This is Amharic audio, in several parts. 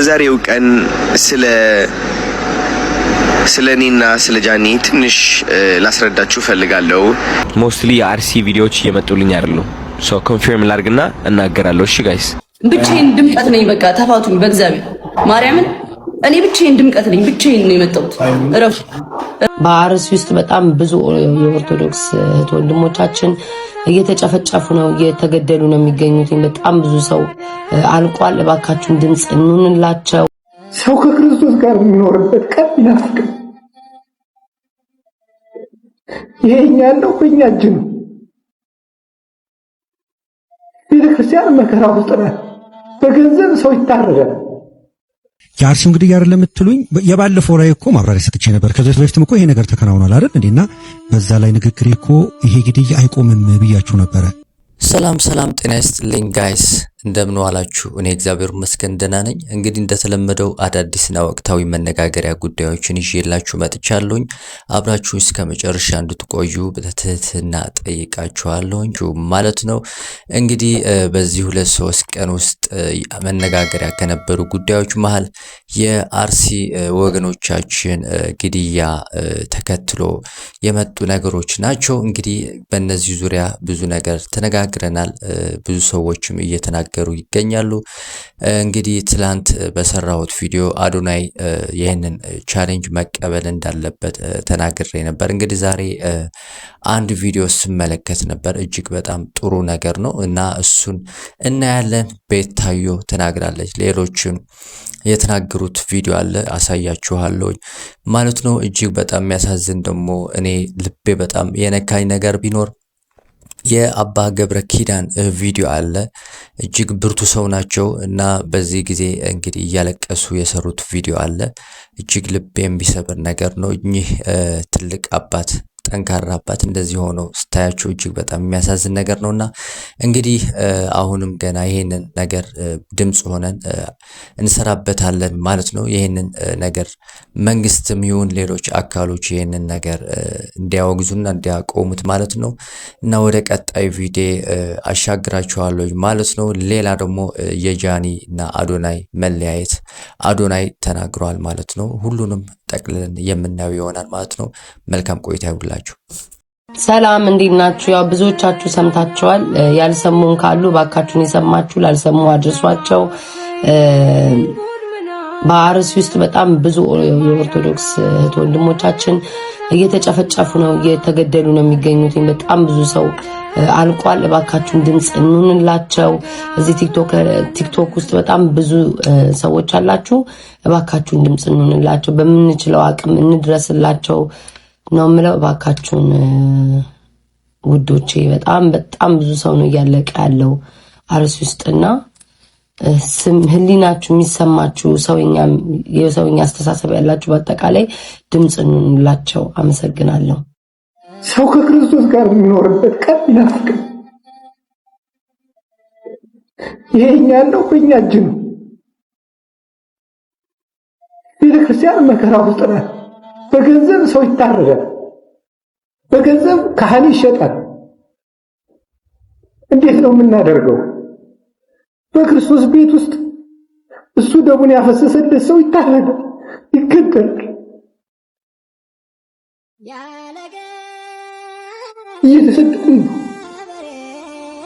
በዛሬው ቀን ስለኔና ስለ ጃኒ ትንሽ ላስረዳችሁ ፈልጋለሁ። ሞስትሊ የአርሲ ቪዲዮዎች እየመጡልኝ አይደሉም። ሶ ኮንፊርም ላድርግና እናገራለሁ። እሺ ጋይስ፣ ብቻዬን ድምቀት ነኝ። በቃ ተፋቱኝ በእግዚአብሔር ማርያምን። እኔ ብቻዬን ድምቀት ነኝ። ብቻዬን ነው የመጣሁት። እረፍ። በአርሲ ውስጥ በጣም ብዙ የኦርቶዶክስ እህት ወንድሞቻችን እየተጨፈጨፉ ነው፣ እየተገደሉ ነው የሚገኙት። በጣም ብዙ ሰው አልቋል። እባካችሁን ድምጽ እንሁንላቸው። ሰው ከክርስቶስ ጋር የሚኖርበት ቀን ይናፍቃል። ይሄኛ ያለው በእኛ እጅ ነው። ቤተክርስቲያን መከራ ውስጥ ናት። በገንዘብ ሰው ይታረዳል። የአርሲው እንግዲህ ያር ለምትሉኝ የባለፈው ላይ እኮ ማብራሪያ ሰጥቼ ነበር። ከዚህ በፊትም እኮ ይሄ ነገር ተከናውኗል አይደል እንዴና በዛ ላይ ንግግሬ እኮ ይሄ ግድያ አይቆምም ብያችሁ ነበረ። ሰላም ጤና ይስጥልኝ ጋይስ፣ እንደምን ዋላችሁ? እኔ እግዚአብሔር ይመስገን ደህና ነኝ። እንግዲህ እንደተለመደው አዳዲስና ወቅታዊ መነጋገሪያ ጉዳዮችን ይዤላችሁ መጥቻለሁኝ። አብራችሁ እስከ መጨረሻ እንድትቆዩ በትህትና ጠይቃችኋለሁኝ ማለት ነው። እንግዲህ በዚህ 2-3 ቀን ውስጥ መነጋገሪያ ከነበሩ ጉዳዮች መሃል የአርሲ ወገኖቻችን ግድያ ተከትሎ የመጡ ነገሮች ናቸው። እንግዲህ በእነዚህ ዙሪያ ብዙ ነገር ተነጋግረናል። ብዙ ሰዎችም እየተናገሩ ይገኛሉ። እንግዲህ ትላንት በሰራሁት ቪዲዮ አዶናይ ይሄንን ቻሌንጅ መቀበል እንዳለበት ተናግሬ ነበር። እንግዲህ ዛሬ አንድ ቪዲዮ ስመለከት ነበር። እጅግ በጣም ጥሩ ነገር ነው እና እሱን እናያለን። ቤታዮ ተናግራለች። ሌሎችም የተናገሩት ቪዲዮ አለ፣ አሳያችኋለሁ ማለት ነው። እጅግ በጣም የሚያሳዝን ደግሞ እኔ ልቤ በጣም የነካኝ ነገር ቢኖር የአባ ገብረ ኪዳን ቪዲዮ አለ። እጅግ ብርቱ ሰው ናቸው እና በዚህ ጊዜ እንግዲህ እያለቀሱ የሰሩት ቪዲዮ አለ። እጅግ ልብ የሚሰብር ነገር ነው። እኚህ ትልቅ አባት፣ ጠንካራ አባት እንደዚህ ሆነው ስታያቸው እጅግ በጣም የሚያሳዝን ነገር ነውና እንግዲህ አሁንም ገና ይሄንን ነገር ድምጽ ሆነን እንሰራበታለን ማለት ነው። ይሄንን ነገር መንግስትም ይሁን ሌሎች አካሎች ይሄንን ነገር እንዲያወግዙና እንዲያቆሙት ማለት ነው እና ወደ ቀጣይ ቪዲዮ አሻግራችኋለሁ ማለት ነው። ሌላ ደግሞ የጃኒ እና አዶናይ መለያየት አዶናይ ተናግሯል ማለት ነው። ሁሉንም ጠቅልለን የምናየው ይሆናል ማለት ነው። መልካም ቆይታ ይሁንላችሁ። ሰላም እንዴት ናችሁ? ያው ብዙዎቻችሁ ሰምታችኋል። ያልሰሙን ካሉ ባካችሁን የሰማችሁ ላልሰሙ አድርሷቸው። በአርሲ ውስጥ በጣም ብዙ የኦርቶዶክስ እህት ወንድሞቻችን እየተጨፈጨፉ ነው፣ እየተገደሉ ነው የሚገኙት። በጣም ብዙ ሰው አልቋል። እባካችሁን ድምጽ እንሁንላቸው። እዚህ ቲክቶክ ውስጥ በጣም ብዙ ሰዎች አላችሁ። እባካችሁን ድምጽ እንሁንላቸው። በምንችለው አቅም እንድረስላቸው ነው የምለው። እባካችሁን ውዶቼ፣ በጣም ብዙ ሰው ነው እያለቀ ያለው አርሲ ውስጥና ህሊናችሁ የሚሰማችሁ የሰውኛ አስተሳሰብ ያላችሁ በአጠቃላይ ድምጽ እንሁንላቸው። አመሰግናለሁ። ሰው ከክርስቶስ ጋር የሚኖርበት ቀን ይናፍቃል። ይሄኛ ያለው በእኛ እጅ ነው። ቤተክርስቲያን መከራ ውስጥ ናት። በገንዘብ ሰው ይታረዳል። በገንዘብ ካህን ይሸጣል። እንዴት ነው የምናደርገው? በክርስቶስ ቤት ውስጥ እሱ ደሙን ያፈሰሰለት ሰው ይታረዳል፣ ይገደላል። እየተሰደድን ነው።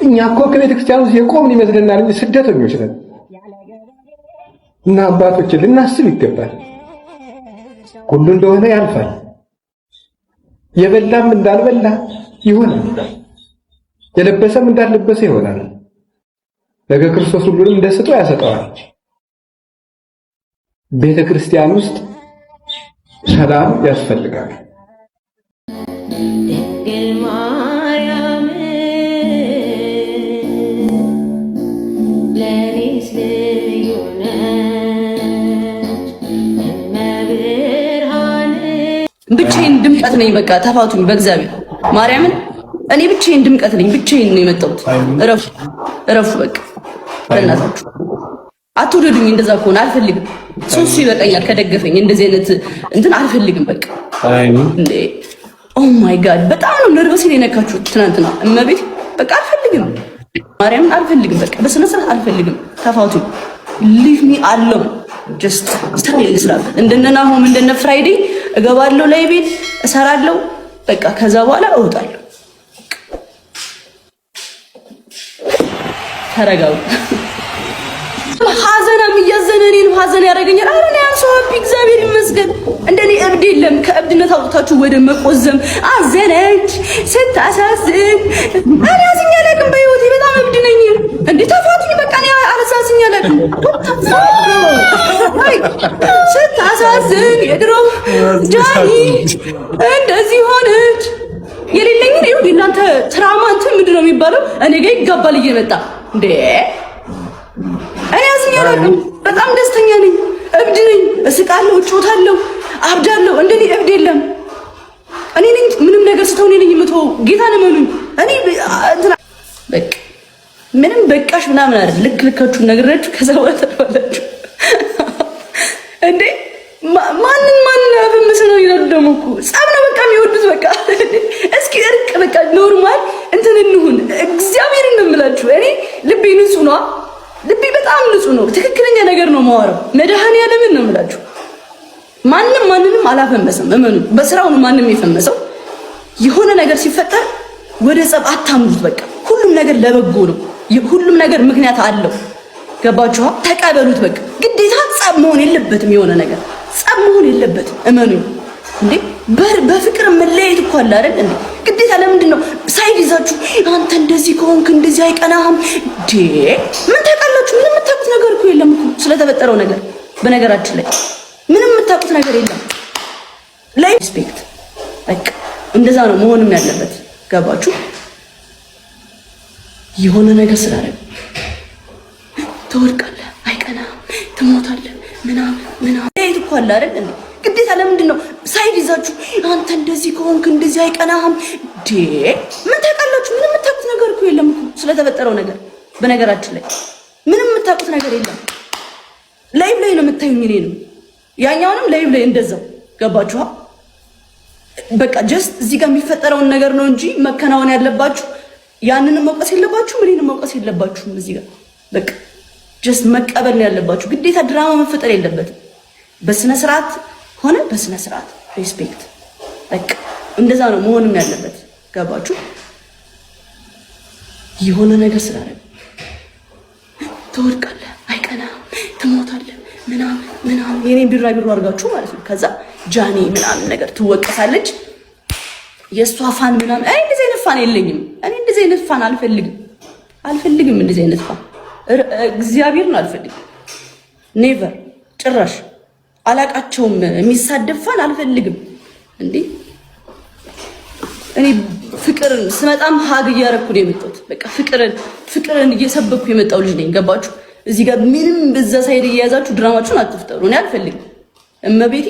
እኛ እኮ ከቤተ ክርስቲያን ውስጥ የቆምን ይመስለናል እንጂ ስደተኞች ነን። እና አባቶችን ልናስብ ይገባል። ሁሉ እንደሆነ ያልፋል። የበላም እንዳልበላ ይሆናል፣ የለበሰም እንዳልለበሰ ይሆናል። ነገ ክርስቶስ ሁሉንም እንደሰጠ ያሰጠዋል። ቤተ ክርስቲያን ውስጥ ሰላም ያስፈልጋል። ብቻዬን ድምቀት ነኝ። በቃ ተፋቱኝ በእግዚአብሔር ማርያምን። እኔ ብቻዬን ድምቀት ነኝ። ብቻዬን ነው የመጣሁት። እረፉ በቃ በእናታችሁ አትውደዱኝ። እንደዛ ከሆነ አልፈልግም። ሶስቱ ይበቃኛል ከደገፈኝ። እንደዚህ አይነት እንትን አልፈልግም። በቃ እንዴ ኦ ማይ ጋድ በጣም ነው ነርቨስ የነካችሁት ትናንትና። እመቤት በቃ አልፈልግም። ማርያምን አልፈልግም። በቃ በስነ ስርዓት አልፈልግም። ተፋቱኝ። ሊቭ ሚ አለው ጀስት ስታይል ይስራል። እንደነናሆም እንደነ ፍራይዴ እገባለሁ ላይ ቤት እሰራለሁ። በቃ ከዛ በኋላ እወጣለሁ። ተረጋጉ። ሐዘናም እያዘነ እኔንም ሐዘን ያደርገኛል። አረ ነው ያንሰው ሀፒ እግዚአብሔር ይመስገን። እንደኔ እብድ የለም። ከእብድነት አውጥታችሁ ወደ መቆዘም አዘነች ስታሳዝን። እኔ አዝኛ አላውቅም በህይወቴ በጣም እብድ ነኝ እንዴ። ተፋቱኝ በቃ እኔ አላሳዝኛ አላውቅም። ስታሳዝን የድሮ ጃኒ እንደዚህ ሆነች። የሌለኝ ነው እናንተ ትራማ እንትን ምንድን ነው የሚባለው? እኔ ጋር ይጋባል እየመጣ እንዴ። እኔ አዝኛ አላውቅም። በጣም ደስተኛ ነኝ። እብድ ነኝ። እስቃለሁ፣ እጮታለሁ፣ አብዳለሁ። እንደኔ እብድ የለም። እኔ ነኝ ምንም ነገር ስተው እኔ ነኝ የምተው። ጌታን እመኑኝ። እኔ እንትና በቃ ምንም በቃሽ ምናምን አይደል። ልክ ልካችሁን ነግራችሁ ከዛ በኋላ ተባላችሁ እንዴ። ማንን አፈመሰ ነው ይላሉ። ደግሞ እኮ ጸብ ነው በቃ የሚወዱት። በቃ እስኪ እርቅ በቃ ኖርማል እንትን እንሁን። እግዚአብሔርን ነው የምላችሁ። እኔ ልቤ ንጹህ ነው። ልቤ በጣም ንጹህ ነው። ትክክለኛ ነገር ነው የማወራው። መድኃኒዓለምን ነው የምላችሁ። ማንንም አላፈመሰም። እመኑ። በስራው ነው ማንም የፈመሰው። የሆነ ነገር ሲፈጠር ወደ ጸብ አታምሩት። በቃ ሁሉም ነገር ለበጎ ነው። ሁሉም ነገር ምክንያት አለው። ገባችሁ? ተቀበሉት። በቃ ግዴታ ጸብ መሆን የለበትም። የሆነ ነገር ጸብ መሆን የለበትም። እመኑ እንዴ። በፍቅር መለያየት እኮ አለ አይደል እንዴ? ግዴታ ለምንድን ነው ሳይድ ይዛችሁ አንተ እንደዚህ ከሆንክ እንደዚህ አይቀናህም እንዴ? ምን ታውቃላችሁ? ምንም የምታውቁት ነገር እኮ የለም እኮ ስለተፈጠረው ነገር። በነገራችን ላይ ምንም የምታውቁት ነገር የለም። ላይ ሪስፔክት በቃ እንደዛ ነው መሆንም ያለበት። ገባችሁ? የሆነ ነገር ስላደረግ ትወድቃለህ፣ አይቀናህም፣ ትሞታለህ ምናምን እኮ አለ አይደል እንዴ? ግዴታ ለምንድን ነው ሳይድ ይዛችሁ አንተ እንደዚህ ከሆንክ እንደዚህ አይቀናህም እንዴ? ምን ታውቃላችሁ? ምንም የምታውቁት ነገር እኮ የለም እኮ ስለተፈጠረው ነገር። በነገራችን ላይ ምንም የምታውቁት ነገር የለም። ላይቭ ላይ ነው የምታዩኝ እኔንም ያኛውንም ላይቭ ላይ እንደዛው። ገባችሁ? በቃ ጀስት እዚህ ጋር የሚፈጠረውን ነገር ነው እንጂ መከናወን ያለባችሁ ያንንም መውቀስ የለባችሁም፣ እኔንም መውቀስ የለባችሁም። እዚህ ጋር በቃ ጀስት መቀበል ነው ያለባችሁ። ግዴታ ድራማ መፈጠር የለበትም። በስነ ስርዓት ሆነ በስነ ስርዓት ሪስፔክት በቃ እንደዛ ነው መሆንም ያለበት። ገባችሁ? የሆነ ነገር ስላደረግ ትወድቃለህ፣ አይቀናህም፣ ትሞታለህ ምናምን የኔን ቢራቢሮ አድርጋችሁ ማለት ነው። ከዛ ጃኒ ምናምን ነገር ትወቀሳለች። የእሷ ፋን ምናምን። አይ እንደዚህ አይነት ፋን የለኝም እኔ። እንደዚህ አይነት ፋን አልፈልግም። እንደዚህ አይነት ፋን እግዚአብሔርን አልፈልግም። ኔቨር ጭራሽ አላቃቸውም። የሚሳደብ ፋን አልፈልግም እንዴ። እኔ ፍቅርን ስመጣም ሀግ እያረኩ ነው የመጣሁት። በቃ ፍቅርን እየሰበኩ የመጣው ልጅ ነኝ። ገባችሁ? እዚህ ጋር ምንም በዛ ሳይድ እየያዛችሁ ድራማችሁን አትፍጠሩ። እኔ አልፈልግም። እመቤቴ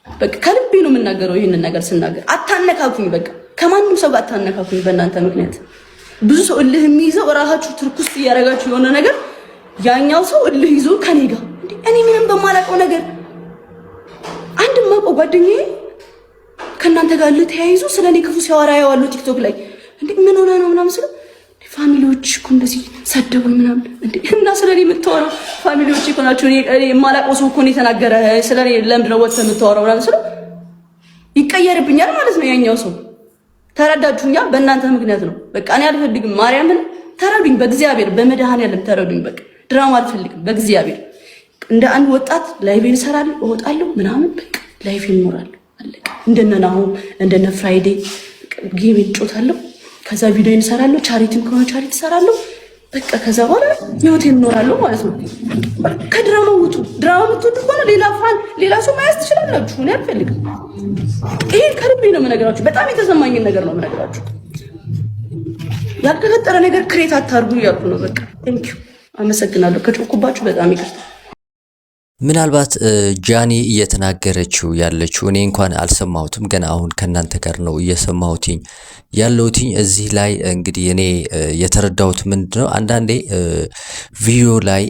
በቃ ከልቤ ነው የምናገረው። ይሄንን ነገር ስናገር አታነካኩኝ። በቃ ከማንም ሰው ጋር አታነካኩኝ። በእናንተ ምክንያት ብዙ ሰው እልህ የሚይዘው እራሳችሁ ትርኩስ እያደረጋችሁ የሆነ ነገር ያኛው ሰው እልህ ይዞ ከኔ ጋር እንዴ። እኔ ምንም በማላውቀው ነገር አንድ ማውቀው ጓደኛዬ ከእናንተ ጋር እልህ ተያይዞ ስለኔ ክፉ ሲያወራ ያዋለው ቲክቶክ ላይ እንዴ። ምን ሆነ ነው ምናምን ስለ ፋሚሊዎች እኮ እንደዚህ ሰደቡኝ ምናምን እንዴ። እና ስለኔ የምታወራው ፋሚሊዎች እኮ ናቸው። እኔ የማላውቀው ሰው እኮ ነው የተናገረ ስለኔ። ለምንድን ነው ወጥተህ የምታወራው ምናምን ስለ ይቀየርብኛል ማለት ነው ያኛው ሰው። ተረዳችሁኛ? በእናንተ ምክንያት ነው። በቃ እኔ አልፈልግም። ማርያምን ተረዱኝ፣ በእግዚአብሔር በመድኃኔዓለም ተረዱኝ። በቃ ድራማ አልፈልግም በእግዚአብሔር። እንደ አንድ ወጣት ላይቬን እሰራለሁ፣ እወጣለሁ ምናምን በቃ ላይቬን እኖራለሁ። አለቀ። እንደነ ናሆም እንደነ ፍራይዴ ጌም እጮታለሁ። ከዛ ቪዲዮ እንሰራለሁ። ቻሪቲም ከሆነ ቻሪቲ እሰራለሁ። በቃ ከዛ በኋላ ህይወቴን እኖራለሁ ማለት ነው። ከድራማው ውጡ። ድራማ የምትወዱ ከሆነ ሌላ ፋን ሌላ ሰው ማያዝ ትችላላችሁ። እኔ አልፈልግም። ይሄ ከልቤ ነው የምነግራችሁ። በጣም የተሰማኝን ነገር ነው የምነግራችሁ። ያልተፈጠረ ነገር ክሬት አታርጉ እያልኩ ነው። በቃ ቴንኪው፣ አመሰግናለሁ። ከጮኩባችሁ በጣም ይቅርታ። ምናልባት ጃኒ እየተናገረችው ያለችው እኔ እንኳን አልሰማሁትም፣ ገና አሁን ከእናንተ ጋር ነው እየሰማሁትኝ ያለሁትኝ። እዚህ ላይ እንግዲህ እኔ የተረዳሁት ምንድነው፣ አንዳንዴ ቪዲዮ ላይ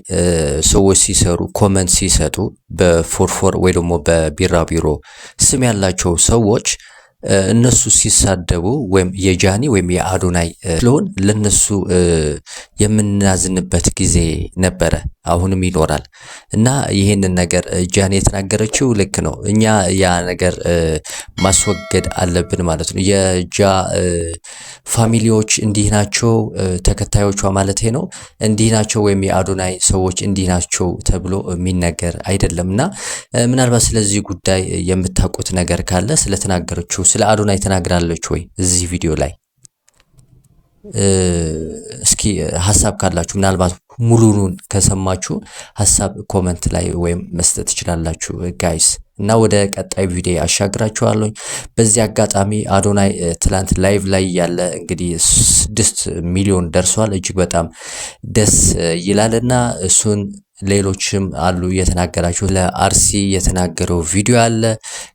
ሰዎች ሲሰሩ ኮመንት ሲሰጡ በፎርፎር ወይ ደግሞ በቢራቢሮ ስም ያላቸው ሰዎች እነሱ ሲሳደቡ ወይም የጃኒ ወይም የአዶናይ ስለሆን ለነሱ የምናዝንበት ጊዜ ነበረ፣ አሁንም ይኖራል እና ይሄንን ነገር ጃኒ የተናገረችው ልክ ነው። እኛ ያ ነገር ማስወገድ አለብን ማለት ነው። የጃ ፋሚሊዎች እንዲህ ናቸው፣ ተከታዮቿ ማለት ነው እንዲህ ናቸው፣ ወይም የአዶናይ ሰዎች እንዲህ ናቸው ተብሎ የሚነገር አይደለምና ምናልባት ስለዚህ ጉዳይ የምታውቁት ነገር ካለ ስለተናገረችው ስለ አዶናይ ተናግራለች ወይ እዚህ ቪዲዮ ላይ እስኪ ሐሳብ ካላችሁ ምናልባት ሙሉውን ከሰማችሁ ሐሳብ ኮሜንት ላይ ወይም መስጠት ትችላላችሁ ጋይስ። እና ወደ ቀጣይ ቪዲዮ አሻግራችኋለሁ። በዚህ አጋጣሚ አዶናይ ትላንት ላይቭ ላይ ያለ እንግዲህ 6 ሚሊዮን ደርሷል። እጅግ በጣም ደስ ይላልና እሱን ሌሎችም አሉ የተናገራችሁ ለአርሲ የተናገረው ቪዲዮ አለ።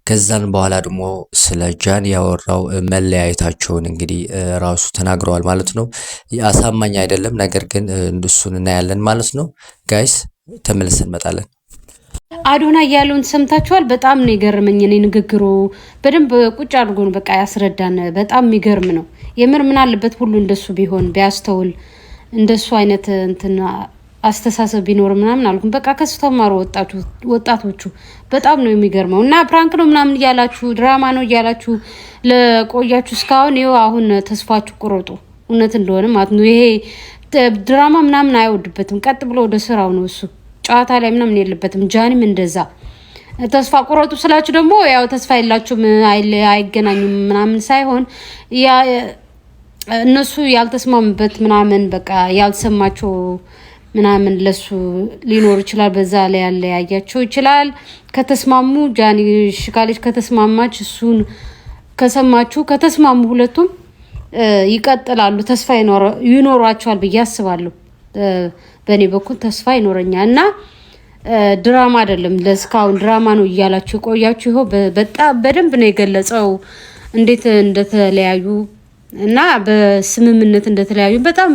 ከዛን በኋላ ደግሞ ስለ ጃኒ ያወራው መለያየታቸውን እንግዲህ ራሱ ተናግረዋል ማለት ነው። አሳማኝ አይደለም፣ ነገር ግን እሱን እናያለን ማለት ነው ጋይስ። ተመልሰን እንመጣለን። አዶናይ ያለውን ሰምታችኋል? በጣም ነው የገረመኝ። እኔ ንግግሩ በደንብ ቁጭ አድርጎ ነው በቃ ያስረዳን። በጣም የሚገርም ነው የምር። ምን አለበት ሁሉ እንደሱ ቢሆን ቢያስተውል፣ እንደሱ አይነት እንትን አስተሳሰብ ቢኖር ምናምን አልኩም። በቃ ከሱ ተማሩ ወጣቶቹ። በጣም ነው የሚገርመው። እና ፕራንክ ነው ምናምን እያላችሁ ድራማ ነው እያላችሁ ለቆያችሁ እስካሁን ይኸው አሁን ተስፋችሁ ቁረጡ፣ እውነት እንደሆነ ማለት ነው። ይሄ ድራማ ምናምን አይወድበትም። ቀጥ ብሎ ወደ ስራው ነው እሱ። ጨዋታ ላይ ምናምን የለበትም። ጃኒም እንደዛ ተስፋ ቁረጡ ስላችሁ ደግሞ ያው ተስፋ የላችሁም አይገናኙም ምናምን ሳይሆን እነሱ ያልተስማሙበት ምናምን በቃ ያልሰማቸው ምናምን ለሱ ሊኖር ይችላል። በዛ ላይ ያለያያቸው ይችላል። ከተስማሙ ጃኒ ሽካሌች ከተስማማች እሱን ከሰማችሁ ከተስማሙ ሁለቱም ይቀጥላሉ። ተስፋ ይኖራቸዋል ብዬ አስባለሁ። በእኔ በኩል ተስፋ ይኖረኛል። እና ድራማ አይደለም፣ ለስካውን ድራማ ነው እያላችሁ ቆያችሁ። ይኸው በጣም በደንብ ነው የገለጸው እንዴት እንደተለያዩ እና በስምምነት እንደተለያዩ በጣም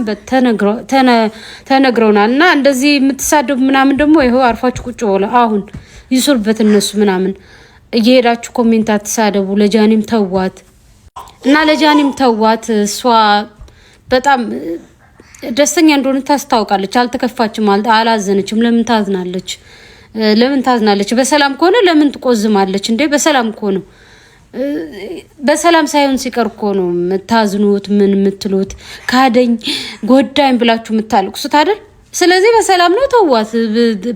ተነግረውናል። እና እንደዚህ የምትሳደቡ ምናምን ደግሞ ይኸው አርፋችሁ ቁጭ ብለው አሁን ይሱርበት እነሱ ምናምን እየሄዳችሁ ኮሜንት አትሳደቡ። ለጃኒም ተዋት እና ለጃኒም ተዋት። እሷ በጣም ደስተኛ እንደሆነ ታስታውቃለች። አልተከፋችም፣ አላዘነችም። ለምን ታዝናለች? በሰላም ከሆነ ለምን ትቆዝማለች እንዴ? በሰላም ከሆነ በሰላም ሳይሆን ሲቀር እኮ ነው የምታዝኑት። ምን የምትሉት ካደኝ ጎዳኝ ብላችሁ የምታልቅሱት አይደል? ስለዚህ በሰላም ነው ተዋት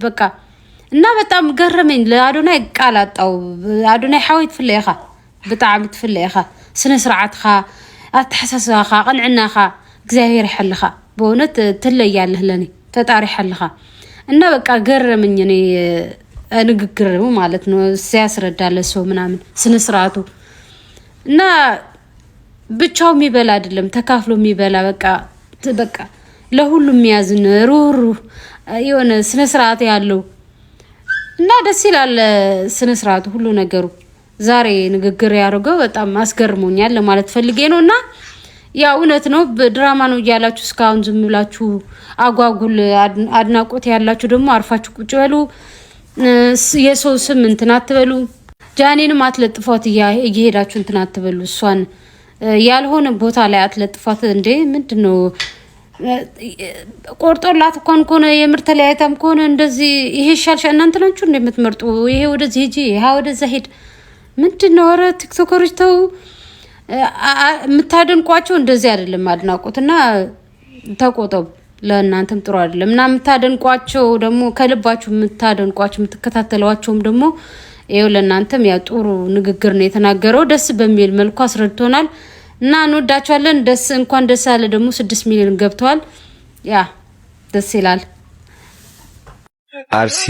በቃ። እና በጣም ገረመኝ። ለአዶናይ ቃል አጣው። አዶናይ ሓወይት ፍለይኻ ብጣዕሚ ትፍለይኻ፣ ስነ ስርዓትኻ፣ አተሓሳስባኻ፣ ቅንዕናኻ እግዚአብሔር ይሐልኻ። በእውነት ትለያለህ ለኔ ፈጣሪ ይሐልኻ። እና በቃ ገረመኝ እኔ ንግግር ማለት ነው ሲያስረዳለ ሰው ምናምን ስነ ስርዓቱ። እና ብቻው የሚበላ አይደለም ተካፍሎ የሚበላ በቃ ለሁሉም የሚያዝን ሩሩ የሆነ ስነ ስርዓት ያለው እና ደስ ይላል ስነ ስርዓቱ ሁሉ ነገሩ። ዛሬ ንግግር ያደረገው በጣም አስገርሞኛል ለማለት ፈልጌ ነው። እና ያ እውነት ነው ድራማ ነው እያላችሁ እስካሁን ዝም ብላችሁ አጓጉል አድናቆት ያላችሁ ደግሞ አርፋችሁ ቁጭ በሉ። የሰው ስም እንትን አትበሉ። ጃኒንም አትለጥፏት እየሄዳችሁ እንትን አትበሉ። እሷን ያልሆነ ቦታ ላይ አትለጥፏት። እንዴ ምንድነው ቆርጦላት እንኳን ከሆነ የምር ተለያይታም ከሆነ እንደዚህ ይሄ ይሻልሻል እናንተ ናችሁ እንደምትመርጡ። ይሄ ወደዚህ ሂጂ፣ ይሄ ወደዛ ሄድ ምንድነው? ኧረ ቲክቶከሮች ተው። የምታደንቋቸው እንደዚህ አይደለም አድናቆትና ተቆጠቡ። ለእናንተም ጥሩ አይደለም። እና የምታደንቋቸው ደግሞ ከልባችሁ የምታደንቋቸው የምትከታተሏቸውም ደግሞ ይኸው ለእናንተም ያ ጥሩ ንግግር ነው የተናገረው። ደስ በሚል መልኩ አስረድቶናል እና እንወዳቸዋለን። እንኳን ደስ አለ ደግሞ 6 ሚሊዮን ገብተዋል። ያ ደስ ይላል። አርሲ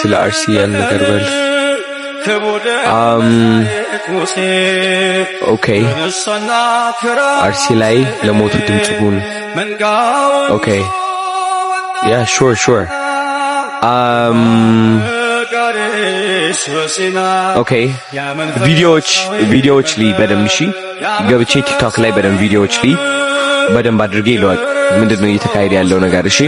ስለ አርሲ ያን ነገር በል ኦኬ አርሲ ላይ ለሞቱ ድምጽ ሁን። ኦኬ ያ ሹር ኦኬ ቪዲዮዎች ላይ በደንብ እሺ፣ ገብቼ ቲክቶክ ላይ በደንብ ቪዲዮዎች ላይ በደንብ አድርጌ ይለዋል ምንድነው እየተካሄደ ያለው ነገር። እሺ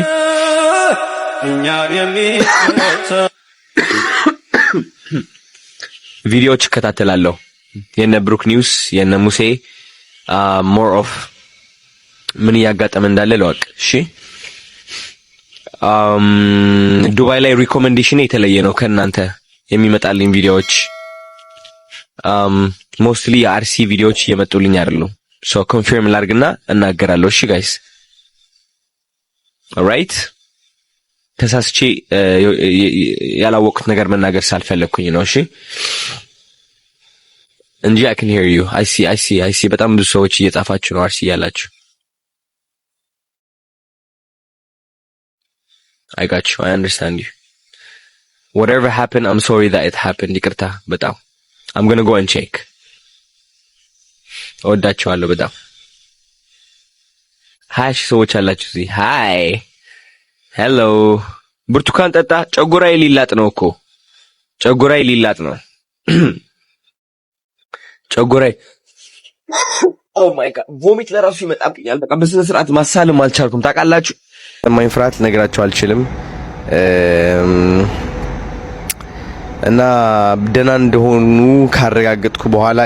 ቪዲዮዎች እከታተላለሁ የነ ብሩክ ኒውስ የነ ሙሴ ሞር ኦፍ ምን ያጋጠመ እንዳለ ለወቅ እሺ ዱባይ ላይ ሪኮመንዴሽን የተለየ ነው ከናንተ የሚመጣልኝ ቪዲዮዎች ሞስትሊ የአርሲ ቪዲዮዎች እየመጡልኝ አይደሉም ሶ ኮንፊርም ላድርግና እናገራለሁ እሺ ጋይስ ኦልራይት ተሳስቼ ያላወቅኩት ነገር መናገር ሳልፈለኩኝ ነው እሺ እንጂ I can hear you I see በጣም ብዙ ሰዎች እየጻፋችሁ ነው አርሲ ያላችሁ I got you I understand you whatever happened I'm sorry that it happened ይቅርታ በጣም I'm going to go and check እወዳችኋለሁ በጣም ሃሽ ሰዎች አላችሁ እዚህ ሃይ ሄሎ ብርቱካን ጠጣ ጨጎራይ ሊላጥ ነው እኮ ጨጎራይ ሊላጥ ነው ጨጎራይ ኦ ማይ ጋድ ቮሚት ለራሱ ይመጣብኛል በቃ በስነ ስርዓት ማሳለም አልቻልኩም ታውቃላችሁ ማይፍራት ነገራችሁ አልችልም እና ደና እንደሆኑ ካረጋገጥኩ በኋላ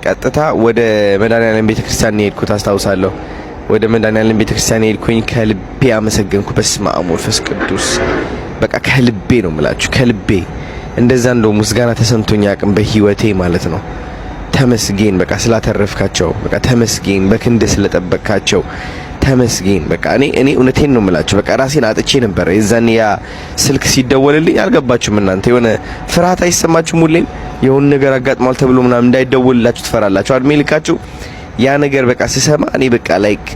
ቀጥታ ወደ መድኃኒዓለም ቤተክርስቲያን ሄድኩት አስታውሳለሁ ወደ መድኃኒዓለም ቤተክርስቲያን ሄድኩኝ ከልቤ አመሰገንኩ በስመ አብ ወመንፈስ ቅዱስ በቃ ከልቤ ነው የምላችሁ ከልቤ እንደዛ እንደው ምስጋና ተሰምቶኝ አቅም በህይወቴ ማለት ነው ተመስገን በቃ ስላተረፍካቸው በቃ ተመስገን በክንድ ስለጠበቅካቸው ተመስገን በቃ እኔ እውነቴን ነው የምላችሁ በቃ ራሴን አጥቼ ነበር የዛን ያ ስልክ ሲደወልልኝ አልገባችሁም እናንተ የሆነ ፍርሃት አይሰማችሁም ሁሌም የሆነ ነገር አጋጥሟል ተብሎ ምናምን እንዳይደወልላችሁ ትፈራላችሁ አድሜ ልካችሁ ያ ነገር በቃ ሲሰማ እኔ በቃ ላይክ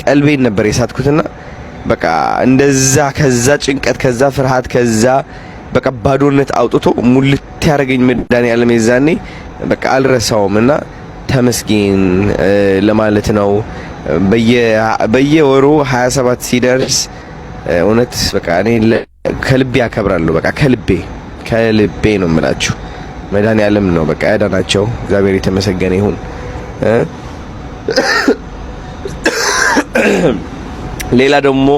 ቀልቤን ነበር የሳትኩትና በቃ እንደዛ ከዛ ጭንቀት ከዛ ፍርሃት ከዛ በቃ ባዶነት አውጥቶ ሙልት ያረገኝ መድኃኒዓለም የዛኔ በቃ አልረሳውምና ተመስገን ለማለት ነው በየወሩ 27 ሲደርስ እውነት በቃ እኔ ከልቤ አከብራለሁ በቃ ከልቤ ነው የምላችሁ መድኃኒዓለም ነው በቃ ያዳናቸው እግዚአብሔር የተመሰገነ ይሁን ሌላ ደግሞ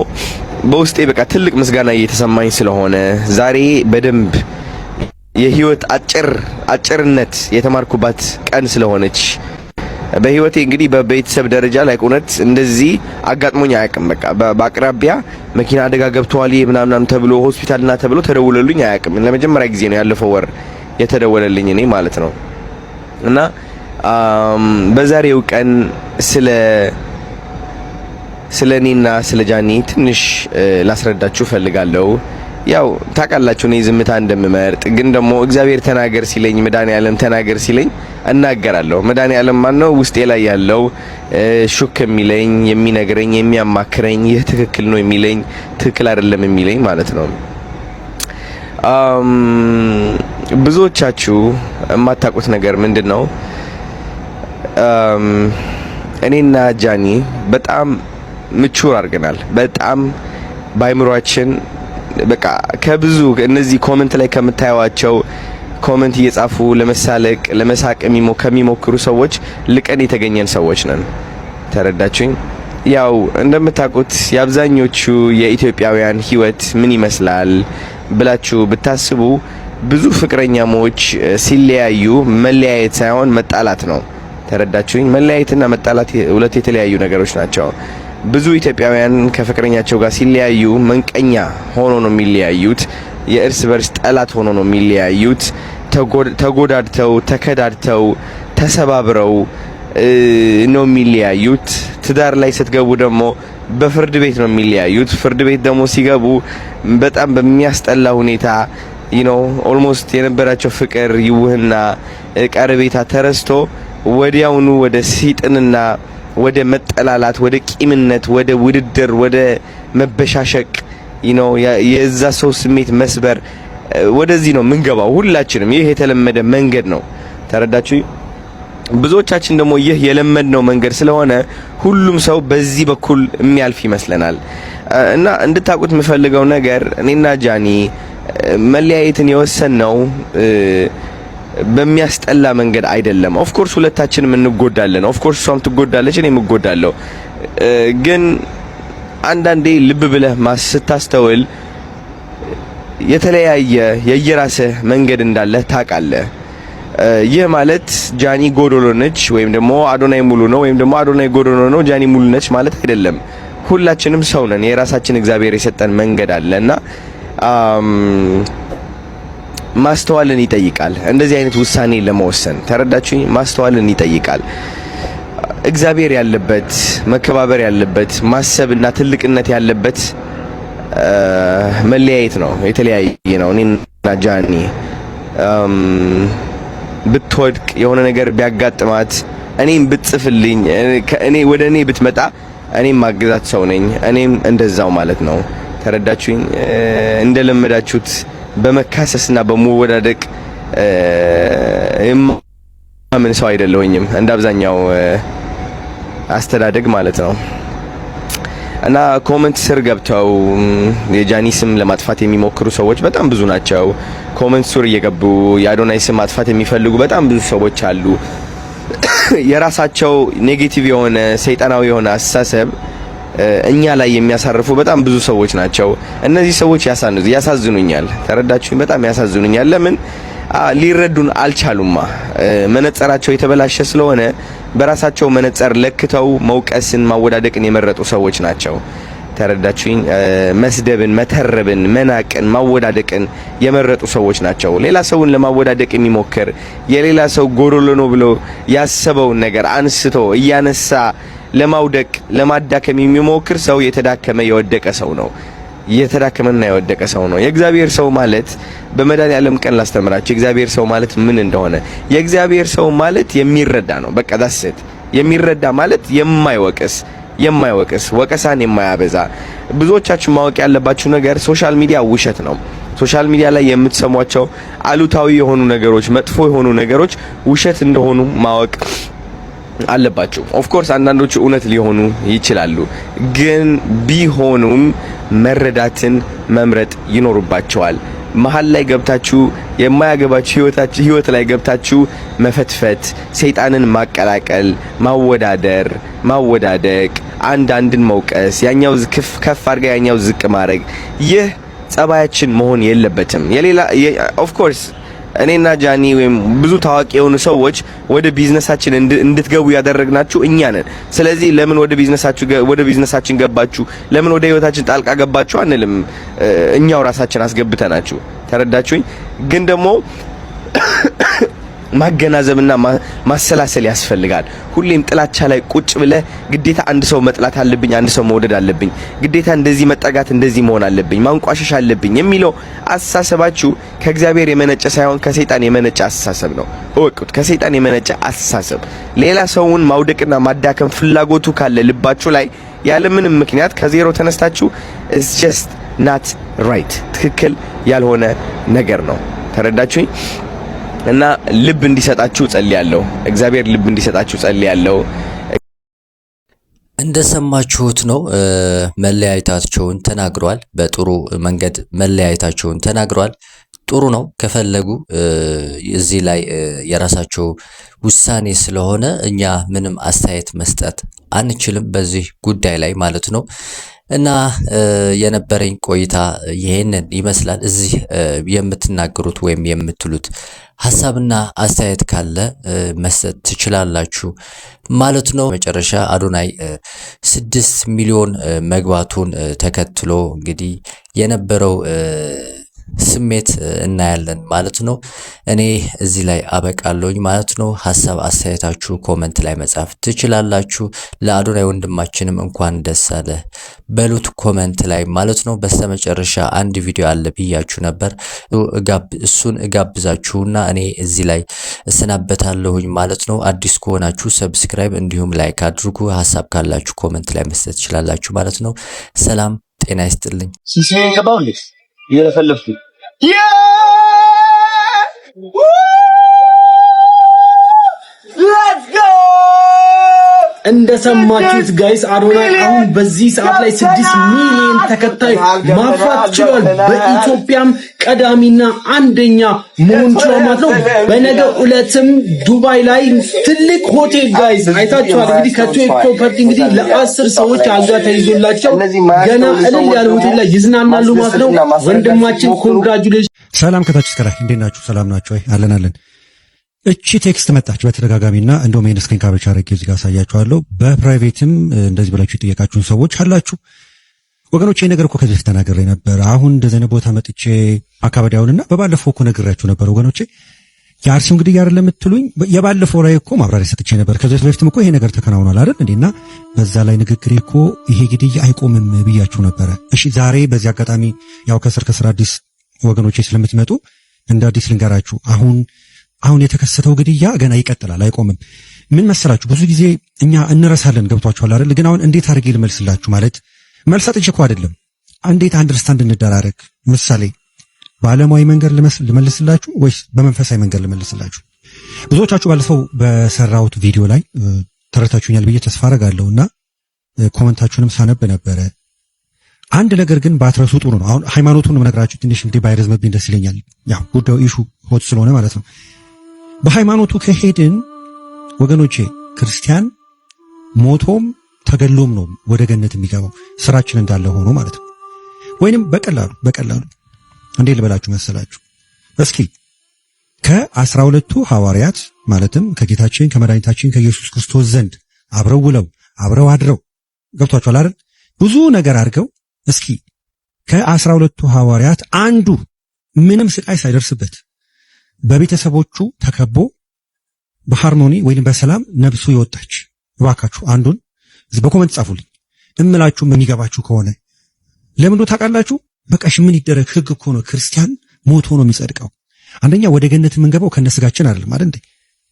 በውስጤ በቃ ትልቅ ምስጋና እየተሰማኝ ስለሆነ ዛሬ በደንብ የህይወት አጭርነት የተማርኩባት ቀን ስለሆነች በህይወቴ እንግዲህ በቤተሰብ ደረጃ ላይ ቁነት እንደዚህ አጋጥሞኝ አያውቅም በቃ በአቅራቢያ መኪና አደጋ ገብቷል ምናምን ተብሎ ሆስፒታልና ተብሎ ተደውለልኝ አያውቅም ለመጀመሪያ ጊዜ ነው ያለፈው ወር የተደወለልኝ እኔ ማለት ነው እና በዛሬው ቀን ስለኔና ስለ ጃኒ ትንሽ ላስረዳችሁ ፈልጋለሁ ያው ታውቃላችሁ እኔ ዝምታ እንደምመርጥ ግን ደግሞ እግዚአብሔር ተናገር ሲለኝ መድኃኒዓለም ተናገር ሲለኝ እናገራለሁ መድኃኒዓለም ማን ነው ውስጤ ላይ ያለው ሹክ የሚለኝ የሚነግረኝ የሚያማክረኝ ይህ ትክክል ነው የሚለኝ ትክክል አይደለም የሚለኝ ማለት ነው ብዙዎቻችሁ የማታውቁት ነገር ምንድነው እኔና ጃኒ በጣም ምቹር አድርገናል በጣም ባይምሮአችን በቃ ከብዙ እነዚህ ኮሜንት ላይ ከምታዩዋቸው ኮሜንት እየጻፉ ለመሳለቅ ለመሳቅ ከሚሞክሩ ሰዎች ልቀን የተገኘን ሰዎች ነን ተረዳችሁኝ ያው እንደምታውቁት የአብዛኞቹ የኢትዮጵያውያን ህይወት ምን ይመስላል ብላችሁ ብታስቡ ብዙ ፍቅረኛሞች ሲለያዩ መለያየት ሳይሆን መጣላት ነው ተረዳችሁኝ መለያየትና መጣላት ሁለት የተለያዩ ነገሮች ናቸው ብዙ ኢትዮጵያውያን ከፍቅረኛቸው ጋር ሲለያዩ መንቀኛ ሆኖ ነው የሚለያዩት የእርስ በርስ ጠላት ሆኖ ነው የሚለያዩት ተጎዳድተው ተከዳድተው ተሰባብረው ነው የሚለያዩት ትዳር ላይ ስትገቡ ደግሞ በፍርድ ቤት ነው የሚለያዩት ፍርድ ቤት ደግሞ ሲገቡ በጣም በሚያስጠላ ሁኔታ ኦልሞስት የነበራቸው ፍቅር ይውህና ቀረቤታ ተረስቶ ወዲያውኑ ወደ ሲጥንና ወደ መጠላላት ወደ ቂምነት ወደ ውድድር ወደ መበሻሸቅ የዛ ሰው ስሜት መስበር ወደዚህ ነው ምንገባው ሁላችንም ይሄ የተለመደ መንገድ ነው ተረዳችሁ ብዙዎቻችን ደግሞ ይሄ የለመድነው መንገድ ስለሆነ ሁሉም ሰው በዚህ በኩል የሚያልፍ ይመስለናል እና እንድታቁት የምፈልገው ነገር እኔና ጃኒ መለያየትን የወሰነው በሚያስጠላ መንገድ አይደለም ኦፍ ኮርስ ሁለታችንም እንጎዳለን ኦፍ ኮርስ እሷም ትጎዳለች እኔም እጎዳለሁ ግን አንዳንዴ ልብ ብለህ ስታስተውል የተለያየ የየራስህ መንገድ እንዳለ ታውቃለህ ይህ ማለት ጃኒ ጎዶሎ ነች ወይም ደግሞ አዶናይ ሙሉ ነው ወይም ደግሞ አዶናይ ጎዶሎ ነው ጃኒ ሙሉ ነች ማለት አይደለም። ሁላችንም ሰው ነን። የራሳችን እግዚአብሔር የሰጠን መንገድ አለና ማስተዋልን ይጠይቃል። እንደዚህ አይነት ውሳኔ ለመወሰን ተረዳችሁኝ? ማስተዋልን ይጠይቃል። እግዚአብሔር ያለበት መከባበር ያለበት ማሰብና ትልቅነት ያለበት መለያየት ነው። የተለያየ ነው። እኔና ጃኒ ብትወድቅ የሆነ ነገር ቢያጋጥማት እኔም ብትጽፍልኝ እኔ ወደ እኔ ብትመጣ እኔም ማግዛት ሰው ነኝ። እኔም እንደዛው ማለት ነው። ተረዳችሁኝ? እንደለመዳችሁት በመካሰስና በመወዳደቅ ምን ሰው አይደለሁኝም እንደ አብዛኛው አስተዳደግ ማለት ነው። እና ኮሜንት ስር ገብተው የጃኒ ስም ለማጥፋት የሚሞክሩ ሰዎች በጣም ብዙ ናቸው። ኮሜንት ስር እየገቡ የአዶናይ ስም ማጥፋት የሚፈልጉ በጣም ብዙ ሰዎች አሉ። የራሳቸው ኔጌቲቭ የሆነ ሰይጣናዊ የሆነ አስተሳሰብ እኛ ላይ የሚያሳርፉ በጣም ብዙ ሰዎች ናቸው። እነዚህ ሰዎች ያሳዝኑኛል። ተረዳችሁኝ? በጣም ያሳዝኑኛል። ለምን ሊረዱን አልቻሉማ? መነጽራቸው የተበላሸ ስለሆነ በራሳቸው መነጽር ለክተው መውቀስን ማወዳደቅን የመረጡ ሰዎች ናቸው። ተረዳችሁኝ? መስደብን፣ መተረብን፣ መናቅን፣ ማወዳደቅን የመረጡ ሰዎች ናቸው። ሌላ ሰውን ለማወዳደቅ የሚሞክር የሌላ ሰው ጎዶሎ ነው ብሎ ያሰበውን ነገር አንስቶ እያነሳ ለማውደቅ ለማዳከም የሚሞክር ሰው የተዳከመ የወደቀ ሰው ነው። የተዳከመና የወደቀ ሰው ነው። የእግዚአብሔር ሰው ማለት በመድኃኒዓለም ቀን ላስተምራችሁ የእግዚአብሔር ሰው ማለት ምን እንደሆነ። የእግዚአብሔር ሰው ማለት የሚረዳ ነው። በቃ ዳስት የሚረዳ ማለት የማይወቅስ ወቀሳን የማያበዛ። ብዙዎቻችሁ ማወቅ ያለባችሁ ነገር ሶሻል ሚዲያ ውሸት ነው። ሶሻል ሚዲያ ላይ የምትሰሟቸው አሉታዊ የሆኑ ነገሮች፣ መጥፎ የሆኑ ነገሮች ውሸት እንደሆኑ ማወቅ አለባችሁ። ኦፍ ኮርስ አንዳንዶቹ እውነት ሊሆኑ ይችላሉ፣ ግን ቢሆኑም መረዳትን መምረጥ ይኖርባቸዋል። መሀል ላይ ገብታችሁ የማያገባችሁ ህይወት ላይ ገብታችሁ መፈትፈት፣ ሰይጣንን ማቀላቀል፣ ማወዳደቅ፣ አንድን መውቀስ፣ ያኛው ከፍ አድርጋ ያኛው ዝቅ ማድረግ፣ ይህ ጸባያችን መሆን የለበትም። ኦፍ ኮርስ እኔና ጃኒ ወይም ብዙ ታዋቂ የሆኑ ሰዎች ወደ ቢዝነሳችን እንድትገቡ ያደረግናችሁ እኛ ነን። ስለዚህ ለምን ወደ ቢዝነሳችን ገባችሁ፣ ለምን ወደ ህይወታችን ጣልቃ ገባችሁ አንልም። እኛው ራሳችን አስገብተናችሁ። ተረዳችሁኝ? ግን ደግሞ ማገናዘብና ማሰላሰል ያስፈልጋል። ሁሌም ጥላቻ ላይ ቁጭ ብለህ ግዴታ አንድ ሰው መጥላት አለብኝ፣ አንድ ሰው መውደድ አለብኝ፣ ግዴታ እንደዚህ መጠጋት እንደዚህ መሆን አለብኝ፣ ማንቋሸሽ አለብኝ የሚለው አስተሳሰባችሁ ከእግዚአብሔር የመነጨ ሳይሆን ከሰይጣን የመነጨ አስተሳሰብ ነው። እወቁት፣ ከሰይጣን የመነጨ አስተሳሰብ። ሌላ ሰውን ማውደቅና ማዳከም ፍላጎቱ ካለ ልባችሁ ላይ ያለምንም ምክንያት ከዜሮ ተነስታችሁ it's just not right፣ ትክክል ያልሆነ ነገር ነው። ተረዳችሁኝ? እና ልብ እንዲሰጣችሁ ጸልያለሁ። እግዚአብሔር ልብ እንዲሰጣችሁ ጸልያለሁ። እንደሰማችሁት ነው። መለያየታቸውን ተናግሯል። በጥሩ መንገድ መለያየታቸውን ተናግሯል። ጥሩ ነው። ከፈለጉ እዚህ ላይ የራሳቸው ውሳኔ ስለሆነ እኛ ምንም አስተያየት መስጠት አንችልም በዚህ ጉዳይ ላይ ማለት ነው። እና የነበረኝ ቆይታ ይሄንን ይመስላል። እዚህ የምትናገሩት ወይም የምትሉት ሐሳብና አስተያየት ካለ መስጠት ትችላላችሁ ማለት ነው። መጨረሻ አዶናይ 6 ሚሊዮን መግባቱን ተከትሎ እንግዲህ የነበረው ስሜት እናያለን ማለት ነው። እኔ እዚህ ላይ አበቃለሁኝ ማለት ነው። ሐሳብ አስተያየታችሁ ኮመንት ላይ መጻፍ ትችላላችሁ። ለአዶናይ ወንድማችንም እንኳን ደስ አለ በሉት ኮመንት ላይ ማለት ነው። በስተመጨረሻ አንድ ቪዲዮ አለ ብያችሁ ነበር። እሱን እጋብዛችሁና እኔ እዚህ ላይ እሰናበታለሁኝ ማለት ነው። አዲስ ከሆናችሁ ሰብስክራይብ እንዲሁም ላይክ አድርጉ። ሐሳብ ካላችሁ ኮመንት ላይ መስጠት ትችላላችሁ ማለት ነው። ሰላም ጤና ይስጥልኝ። ሲሳይ ገባው የለፈለፍኩ እንደሰማችሁት ጋይስ አዶናይ አሁን በዚህ ሰዓት ላይ 6 ሚሊዮን ተከታይ ማፍራት ችሏል። በኢትዮጵያም ቀዳሚና አንደኛ መሆን ችሏል ማለት ነው። በነገው ዕለትም ዱባይ ላይ ትልቅ ሆቴል ጋይስ አይታችኋል። እንግዲህ ከቶፕ ፕሮፐርቲ እንግዲህ ለ10 ሰዎች አልጋ ተይዞላቸው ገና እልል ያለ ሆቴል ላይ ይዝናናሉ ማለት ነው። ወንድማችን ኮንግራቹሌሽን። ሰላም ከታች እስከ ላይ እንዴት ናችሁ? ሰላም ናችሁ ወይ? አለን እቺ ቴክስት መጣች በተደጋጋሚና እንደውም ይሄን ስክሪን ካፕቸር አድርጌ እዚህ ጋር አሳያችኋለሁ። በፕራይቬትም እንደዚህ ብላችሁ የጠየቃችሁን ሰዎች አላችሁ ወገኖቼ። ይሄ ነገር እኮ ከዚህ በፊት ተናግሬ ነበር። አሁን እንደዚህ አይነት ቦታ መጥቼ አካባቢያውንና በባለፈው እኮ ነግሬያችሁ ነበር ወገኖቼ። የአርሲው እንግዲህ አይደለም የምትሉኝ የባለፈው ላይ እኮ ማብራሪያ ሰጥቼ ነበር። ከዚህ በፊትም እኮ ይሄ ነገር ተከናውኗል አይደል እንዴና በዛ ላይ ንግግሬ እኮ ይሄ ግድያ አይቆምም ብያችሁ ነበረ። እሺ ዛሬ በዚህ አጋጣሚ ያው ከስር አዲስ ወገኖቼ ስለምትመጡ እንደ አዲስ ልንገራችሁ። አሁን የተከሰተው ግድያ ገና ይቀጥላል፣ አይቆምም። ምን መሰላችሁ ብዙ ጊዜ እኛ እንረሳለን። ገብቷችኋል አይደል? ግን አሁን እንዴት አድርጌ ልመልስላችሁ ማለት መልስ ሰጥቼ እኮ አይደለም። እንዴት አንደርስታንድ እንደራረግ ምሳሌ በዓለማዊ መንገድ ልመልስላችሁ ወይስ በመንፈሳዊ መንገድ ልመልስላችሁ? ብዙዎቻችሁ ባለፈው በሰራሁት ቪዲዮ ላይ ተረታችሁኛል ብዬ ተስፋ አደርጋለሁና ኮመንታችሁንም ሳነብ ነበረ። አንድ ነገር ግን ባትረሱ ጥሩ ነው። አሁን ሃይማኖቱን መነግራችሁ ትንሽ እንግዲህ ባይረዝምብኝ ደስ ይለኛል። ያው ጉዳዩ ኢሹ ሆት ስለሆነ ማለት ነው። በሃይማኖቱ ከሄድን ወገኖቼ ክርስቲያን ሞቶም ተገሎም ነው ወደ ገነት የሚገባው ስራችን እንዳለ ሆኖ ማለት ነው። ወይንም በቀላሉ እንዴ ልበላችሁ መሰላችሁ? እስኪ ከ12ቱ ሐዋርያት ማለትም ከጌታችን ከመድኃኒታችን ከኢየሱስ ክርስቶስ ዘንድ አብረው ውለው አብረው አድረው ገብቷቸዋል አይደል? ብዙ ነገር አድርገው እስኪ ከ12ቱ ሐዋርያት አንዱ ምንም ስቃይ ሳይደርስበት በቤተሰቦቹ ተከቦ በሃርሞኒ ወይንም በሰላም ነብሱ ይወጣች እባካችሁ አንዱን እዚህ በኮመንት ጻፉልኝ። እምላችሁ የሚገባችሁ ከሆነ ለምን ታውቃላችሁ? በቃሽ ምን ይደረግ ህግ እኮ ነው። ክርስቲያን ሞቶ ነው የሚጸድቀው። አንደኛ ወደ ገነት የምንገባው ከነስጋችን አይደለም አይደል እንዴ?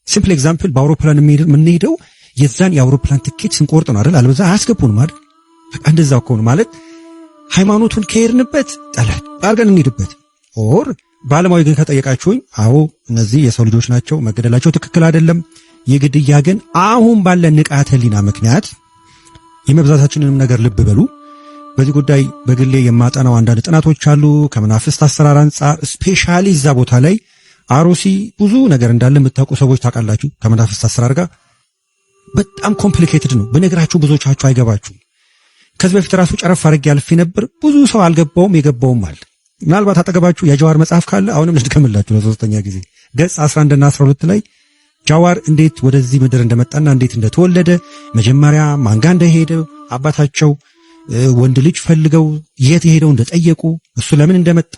ሲምፕል ኤግዛምፕል በአውሮፕላን የምንሄደው የዛን የአውሮፕላን ትኬት ስንቆርጥ ነው አይደል? አልበዛ አያስገቡንም አይደል? በቃ እንደዛው እኮ ነው ማለት ሃይማኖቱን ከሄድንበት ጠላት አድርገን እንሄድበት። ኦር በዓለማዊ ግን ከጠየቃችሁኝ አዎ እነዚህ የሰው ልጆች ናቸው፣ መገደላቸው ትክክል አይደለም። የግድያ ግን አሁን ባለ ንቃተ ህሊና ምክንያት የመብዛታችንንም ነገር ልብ በሉ። በዚህ ጉዳይ በግሌ የማጠናው አንዳንድ ጥናቶች አሉ ከመናፍስት አሰራር አንጻር ስፔሻሊ እዛ ቦታ ላይ አሮሲ ብዙ ነገር እንዳለ የምታውቁ ሰዎች ታውቃላችሁ። ከመናፍስት አሰራር ጋር በጣም ኮምፕሊኬትድ ነው። በነገራችሁ ብዙዎቻችሁ አይገባችሁም። ከዚህ በፊት ራሱ ጨረፍ አድርጌ አልፌ ነበር። ብዙ ሰው አልገባውም፣ የገባውም አለ። ምናልባት አጠገባችሁ የጃዋር መጽሐፍ ካለ አሁንም ልድገምላችሁ ለሶስተኛ ጊዜ ገጽ 11 እና 12 ላይ ጃዋር እንዴት ወደዚህ ምድር እንደመጣና እንዴት እንደተወለደ መጀመሪያ ማንጋ እንደሄደ አባታቸው ወንድ ልጅ ፈልገው የት ሄደው እንደጠየቁ እሱ ለምን እንደመጣ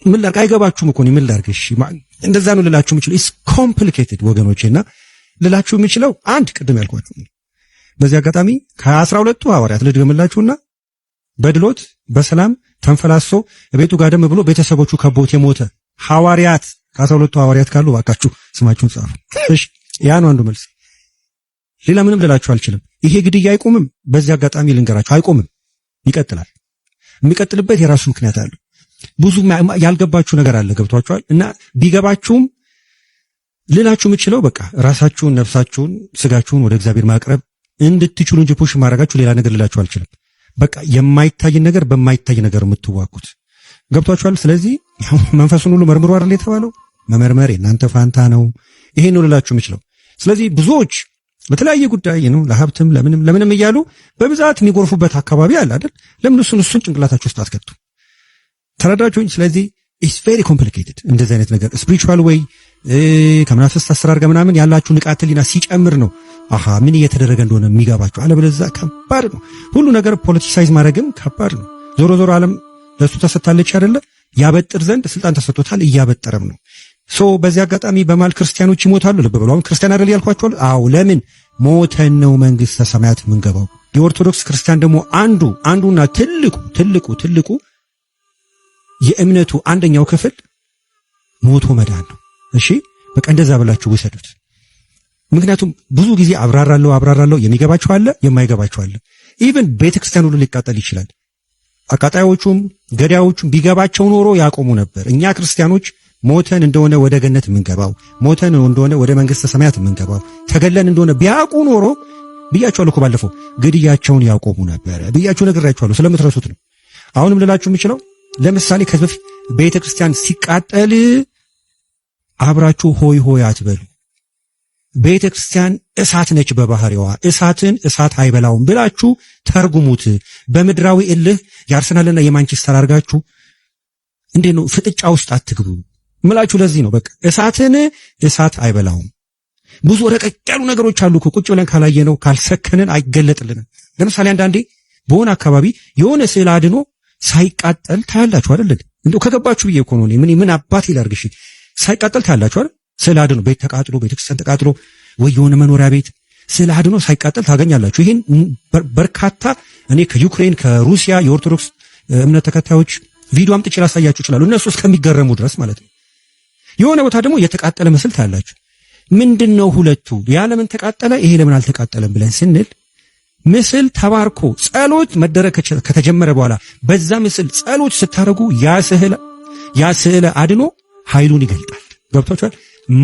ምን ላርግ አይገባችሁም እኮ ነው። ምን ላርግ? እሺ እንደዛ ነው ልላችሁ የምችለው። ኢስ ኮምፕሊኬትድ ወገኖቼና ልላችሁ የምችለው አንድ ቅድም ያልኳችሁ በዚህ አጋጣሚ ከ12ቱ ሐዋርያት ልድገምላችሁና በድሎት በሰላም ተንፈላሶ ቤቱ ጋደም ብሎ ቤተሰቦቹ ከቦት የሞተ ሐዋርያት ከ12ቱ ሐዋርያት ካሉ ባካችሁ ስማችሁን ጻፉ። እሺ ያ ነው አንዱ መልስ። ሌላ ምንም ልላችሁ አልችልም። ይሄ ግድያ አይቆምም። በዚህ አጋጣሚ ልንገራችሁ አይቆምም፣ ይቀጥላል። የሚቀጥልበት የራሱ ምክንያት አለ። ብዙ ያልገባችሁ ነገር አለ። ገብቷችኋል? እና ቢገባችሁም ልላችሁ የምችለው በቃ ራሳችሁን፣ ነፍሳችሁን፣ ስጋችሁን ወደ እግዚአብሔር ማቅረብ እንድትችሉ እንጂ ፑሽ ማድረጋችሁ ሌላ ነገር ልላችሁ አልችልም። በቃ የማይታይ ነገር በማይታይ ነገር የምትዋቁት ገብቷችኋል? ስለዚህ መንፈሱን ሁሉ መርምሩ አይደል የተባለው? መመርመር የእናንተ ፋንታ ነው። ይሄን ነው ልላችሁ የምችለው። ስለዚህ ብዙዎች በተለያየ ጉዳይ ነው ለሀብትም ለምንም እያሉ በብዛት የሚጎርፉበት አካባቢ አለ አይደል? ለምን እሱን ጭንቅላታችሁ ውስጥ አትከቱ? ተረዳችሁኝ? ስለዚህ ኢትስ ቬሪ ኮምፕሊኬትድ እንደዚህ አይነት ነገር ስፒሪቹዋል ወይ ከመናፍስት አሰራር ጋር ምናምን ያላችሁ ንቃተ ህሊና ሲጨምር ነው አሃ ምን እየተደረገ እንደሆነ የሚገባችሁ። አለበለዚያ ከባድ ነው። ሁሉ ነገር ፖለቲሳይዝ ማድረግም ከባድ ነው። ዞሮ ዓለም ለሱ ተሰጥታለች አይደለ? ያበጥር ዘንድ ስልጣን ተሰጥቶታል፣ እያበጠረም ነው። በዚህ አጋጣሚ በማል ክርስቲያኖች ይሞታሉ። ልብ በሉ። አሁን ክርስቲያን አይደል ያልኳችሁ? አዎ ለምን ሞተን ነው መንግስተ ሰማያት የምንገባው። የኦርቶዶክስ ክርስቲያን ደግሞ አንዱና ትልቁ የእምነቱ አንደኛው ክፍል ሞቶ መዳን ነው። እሺ በቃ እንደዛ ብላችሁ ውሰዱት። ምክንያቱም ብዙ ጊዜ አብራራለሁ የሚገባችሁ አለ፣ የማይገባችሁ አለ። ኢቭን ቤተክርስቲያን ሁሉ ሊቃጠል ይችላል። አቃጣዮቹም ገዳዮቹም ቢገባቸው ኖሮ ያቆሙ ነበር። እኛ ክርስቲያኖች ሞተን እንደሆነ ወደ ገነት የምንገባው፣ ሞተን እንደሆነ ወደ መንግስተ ሰማያት የምንገባው፣ ተገለን እንደሆነ ቢያውቁ ኖሮ ብያቸዋለሁ እኮ ባለፈው ግድያቸውን ያቆሙ ነበር ብያችሁ ነግራችኋለሁ። ስለምትረሱት ነው። አሁንም ልላችሁ የምችለው ለምሳሌ ከዚህ በፊት ቤተክርስቲያን ሲቃጠል አብራችሁ ሆይ ሆይ አትበሉ። ቤተክርስቲያን እሳት ነች በባህሪዋ፣ እሳትን እሳት አይበላውም ብላችሁ ተርጉሙት። በምድራዊ እልህ የአርሰናልና የማንቸስተር አርጋችሁ እንዴ ነው ፍጥጫ ውስጥ አትግቡ። ምላችሁ ለዚህ ነው። በቃ እሳትን እሳት አይበላውም። ብዙ ረቀቅ ያሉ ነገሮች አሉ እኮ ቁጭ ብለን ካላየነው ካልሰከንን አይገለጥልንም። ለምሳሌ አንዳንዴ በሆነ አካባቢ የሆነ ስዕል አድኖ ሳይቃጠል ታያላችሁ አይደል? እንደው ከገባችሁ ብዬ እኮ ነው ምን አባት ይላርግሽ ሳይቃጠል ታያላችሁ አይደል? ስዕል አድኖ ቤት ተቃጥሎ ቤተክርስቲያን ተቃጥሎ ወይ የሆነ መኖሪያ ቤት ስዕል አድኖ ሳይቃጠል ታገኛላችሁ። ይሄን በርካታ እኔ ከዩክሬን ከሩሲያ የኦርቶዶክስ እምነት ተከታዮች ቪዲዮ አምጥቼ ላሳያችሁ ይችላሉ። እነሱ እስከሚገረሙ ድረስ ማለት ነው። የሆነ ቦታ ደግሞ የተቃጠለ ምስል ታያላችሁ። ምንድነው ሁለቱ? ያ ለምን ተቃጠለ ይሄ ለምን አልተቃጠለም ብለን ስንል ምስል ተባርኮ ጸሎት መደረግ ከተጀመረ በኋላ በዛ ምስል ጸሎት ስታረጉ ያ ስዕል አድኖ ኃይሉን ይገልጣል። ገብቷችኋል?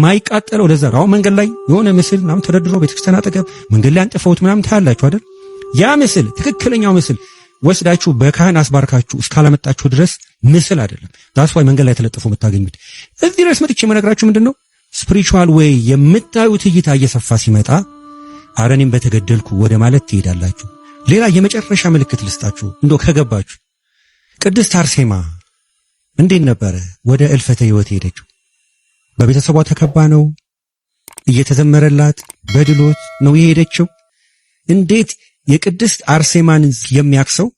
ማይቃጠለው ለዛ ነው። አሁን መንገድ ላይ የሆነ ምስል ምናምን ተደርድሮ ቤተክርስቲያን አጠገብ መንገድ ላይ አንጥፈውት ምናምን ታያላችሁ አይደል? ያ ምስል ትክክለኛው ምስል ወስዳችሁ በካህን አስባርካችሁ እስካላመጣችሁ ድረስ ምስል አይደለም። ዳስ ዋይ መንገድ ላይ ተለጥፎ የምታገኙት። እዚህ ድረስ መጥቼ መነግራችሁ ምንድነው ስፒሪቹዋል ዌይ የምታዩት እይታ እየሰፋ ሲመጣ አረኔም በተገደልኩ ወደ ማለት ትሄዳላችሁ። ሌላ የመጨረሻ ምልክት ልስጣችሁ እንደው ከገባችሁ። ቅድስት አርሴማ እንዴት ነበረ ወደ እልፈተ ሕይወት ሄደችው? በቤተሰቧ ተከባ ነው እየተዘመረላት በድሎት ነው የሄደችው። እንዴት የቅድስት አርሴማን የሚያክሰው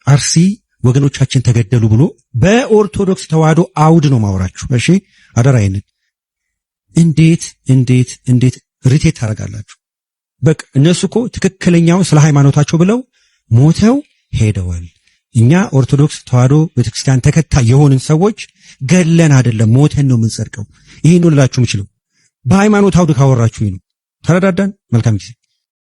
አርሲ ወገኖቻችን ተገደሉ ብሎ በኦርቶዶክስ ተዋህዶ አውድ ነው ማውራችሁ። እሺ አደራዬን እንዴት ሪቴት ታደርጋላችሁ? በቃ እነሱ እኮ ትክክለኛውን ስለ ሃይማኖታቸው ብለው ሞተው ሄደዋል። እኛ ኦርቶዶክስ ተዋህዶ ቤተክርስቲያን ተከታይ የሆንን ሰዎች ገለን አይደለም ሞተን ነው የምንጸድቀው። ይሄን ሁላችሁ ምችለው በሃይማኖት አውድ ካወራችሁ ነው። ተረዳዳን? መልካም ጊዜ